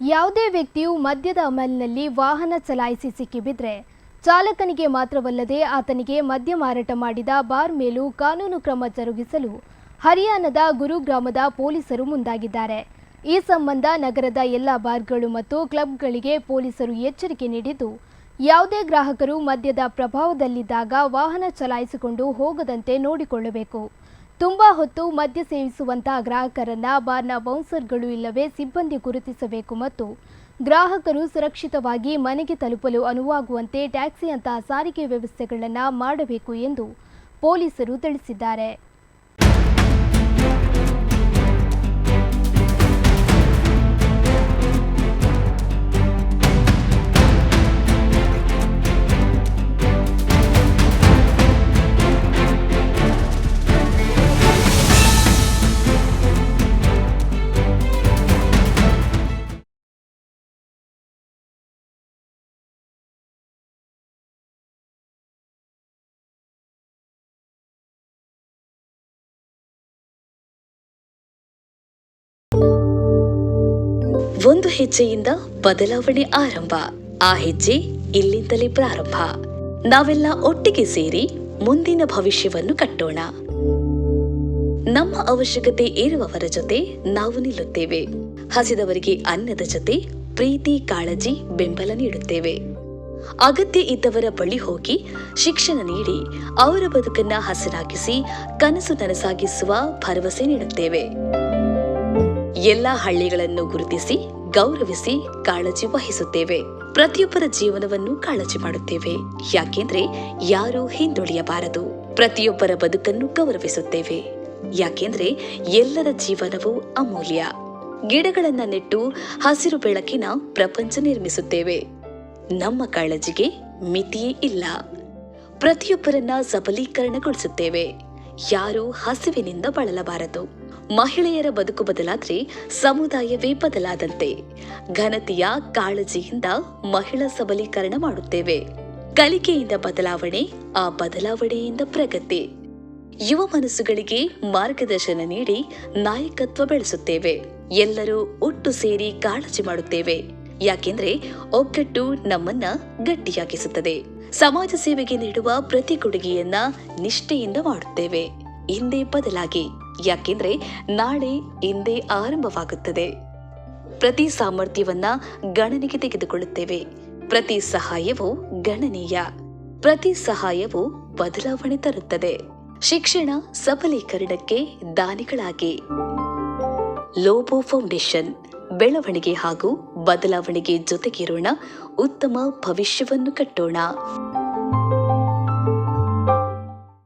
ಯಾವುದೇ ವ್ಯಕ್ತಿಯು ಮದ್ಯದ ಅಮಲಿನಲ್ಲಿ ವಾಹನ ಚಲಾಯಿಸಿ ಸಿಕ್ಕಿಬಿದ್ರೆ ಚಾಲಕನಿಗೆ ಮಾತ್ರವಲ್ಲದೆ ಆತನಿಗೆ ಮದ್ಯ ಮಾರಾಟ ಮಾಡಿದ ಬಾರ್ ಮೇಲೂ ಕಾನೂನು ಕ್ರಮ ಜರುಗಿಸಲು ಹರಿಯಾಣದ ಗುರುಗ್ರಾಮದ ಪೊಲೀಸರು ಮುಂದಾಗಿದ್ದಾರೆ. ಈ ಸಂಬಂಧ ನಗರದ ಎಲ್ಲ ಬಾರ್ಗಳು ಮತ್ತು ಕ್ಲಬ್ಗಳಿಗೆ ಪೊಲೀಸರು ಎಚ್ಚರಿಕೆ ನೀಡಿದ್ದು, ಯಾವುದೇ ಗ್ರಾಹಕರು ಮದ್ಯದ ಪ್ರಭಾವದಲ್ಲಿದ್ದಾಗ ವಾಹನ ಚಲಾಯಿಸಿಕೊಂಡು ಹೋಗದಂತೆ ನೋಡಿಕೊಳ್ಳಬೇಕು. ತುಂಬಾ ಹೊತ್ತು ಮದ್ಯ ಸೇವಿಸುವಂತಹ ಗ್ರಾಹಕರನ್ನ ಬಾರ್ನ ಬೌನ್ಸರ್ಗಳು ಇಲ್ಲವೇ ಸಿಬ್ಬಂದಿ ಗುರುತಿಸಬೇಕು ಮತ್ತು ಗ್ರಾಹಕರು ಸುರಕ್ಷಿತವಾಗಿ ಮನೆಗೆ ತಲುಪಲು ಅನುವಾಗುವಂತೆ ಟ್ಯಾಕ್ಸಿಯಂತಹ ಸಾರಿಗೆ ವ್ಯವಸ್ಥೆಗಳನ್ನು ಮಾಡಬೇಕು ಎಂದು ಪೊಲೀಸರು ತಿಳಿಸಿದ್ದಾರೆ. ಒಂದು ಹೆಜ್ಜೆಯಿಂದ ಬದಲಾವಣೆ ಆರಂಭ. ಆ ಹೆಜ್ಜೆ ಇಲ್ಲಿಂದಲೇ ಪ್ರಾರಂಭ. ನಾವೆಲ್ಲ ಒಟ್ಟಿಗೆ ಸೇರಿ ಮುಂದಿನ ಭವಿಷ್ಯವನ್ನು ಕಟ್ಟೋಣ. ನಮ್ಮ ಅವಶ್ಯಕತೆ ಇರುವವರ ಜೊತೆ ನಾವು ನಿಲ್ಲುತ್ತೇವೆ. ಹಸಿದವರಿಗೆ ಅನ್ನದ ಜೊತೆ ಪ್ರೀತಿ, ಕಾಳಜಿ, ಬೆಂಬಲ ನೀಡುತ್ತೇವೆ. ಅಗತ್ಯ ಇದ್ದವರ ಬಳಿ ಹೋಗಿ ಶಿಕ್ಷಣ ನೀಡಿ ಅವರ ಬದುಕನ್ನ ಹಸನಾಗಿಸಿ ಕನಸು ನನಸಾಗಿಸುವ ಭರವಸೆ ನೀಡುತ್ತೇವೆ. ಎಲ್ಲ ಹಳ್ಳಿಗಳನ್ನು ಗುರುತಿಸಿ ಗೌರವಿಸಿ ಕಾಳಜಿ ವಹಿಸುತ್ತೇವೆ. ಪ್ರತಿಯೊಬ್ಬರ ಜೀವನವನ್ನು ಕಾಳಜಿ ಮಾಡುತ್ತೇವೆ. ಯಾಕೆಂದ್ರೆ ಯಾರೂ ಹಿಂದುಳಿಯಬಾರದು. ಪ್ರತಿಯೊಬ್ಬರ ಬದುಕನ್ನು ಗೌರವಿಸುತ್ತೇವೆ. ಯಾಕೆಂದ್ರೆ ಎಲ್ಲರ ಜೀವನವೂ ಅಮೂಲ್ಯ. ಗಿಡಗಳನ್ನ ನೆಟ್ಟು ಹಸಿರು ಬೆಳಕಿನ ಪ್ರಪಂಚ ನಿರ್ಮಿಸುತ್ತೇವೆ. ನಮ್ಮ ಕಾಳಜಿಗೆ ಮಿತಿಯೇ ಇಲ್ಲ. ಪ್ರತಿಯೊಬ್ಬರನ್ನ ಸಬಲೀಕರಣಗೊಳಿಸುತ್ತೇವೆ. ಯಾರೂ ಹಸಿವಿನಿಂದ ಬಳಲಬಾರದು. ಮಹಿಳೆಯರ ಬದುಕು ಬದಲಾದ್ರೆ ಸಮುದಾಯವೇ ಬದಲಾದಂತೆ. ಘನತೆಯ ಕಾಳಜಿಯಿಂದ ಮಹಿಳಾ ಸಬಲೀಕರಣ ಮಾಡುತ್ತೇವೆ. ಕಲಿಕೆಯಿಂದ ಬದಲಾವಣೆ, ಆ ಬದಲಾವಣೆಯಿಂದ ಪ್ರಗತಿ. ಯುವ ಮನಸ್ಸುಗಳಿಗೆ ಮಾರ್ಗದರ್ಶನ ನೀಡಿ ನಾಯಕತ್ವ ಬೆಳೆಸುತ್ತೇವೆ. ಎಲ್ಲರೂ ಒಟ್ಟು ಸೇರಿ ಕಾಳಜಿ ಮಾಡುತ್ತೇವೆ. ಯಾಕೆಂದ್ರೆ ಒಗ್ಗಟ್ಟು ನಮ್ಮನ್ನ ಗಟ್ಟಿಯಾಗಿಸುತ್ತದೆ. ಸಮಾಜ ಸೇವೆಗೆ ನೀಡುವ ಪ್ರತಿ ಕೊಡುಗೆಯನ್ನ ನಿಷ್ಠೆಯಿಂದ ಮಾಡುತ್ತೇವೆ. ಇಂದೇ ಬದಲಾಗಿ. ಯಾಕೆಂದ್ರೆ ನಾಳೆ ಇಂದೇ ಆರಂಭವಾಗುತ್ತದೆ. ಪ್ರತಿ ಸಾಮರ್ಥ್ಯವನ್ನ ಗಣನೆಗೆ ತೆಗೆದುಕೊಳ್ಳುತ್ತೇವೆ. ಪ್ರತಿ ಸಹಾಯವೂ ಗಣನೀಯ. ಪ್ರತಿ ಸಹಾಯವೂ ಬದಲಾವಣೆ ತರುತ್ತದೆ. ಶಿಕ್ಷಣ ಸಬಲೀಕರಣಕ್ಕೆ ದಾನಿಗಳಾಗಿ. ಲೋಬೋ ಫೌಂಡೇಶನ್. ಬೆಳವಣಿಗೆ ಹಾಗೂ ಬದಲಾವಣೆಗೆ ಜೊತೆಗಿರೋಣ. ಉತ್ತಮ ಭವಿಷ್ಯವನ್ನು ಕಟ್ಟೋಣ.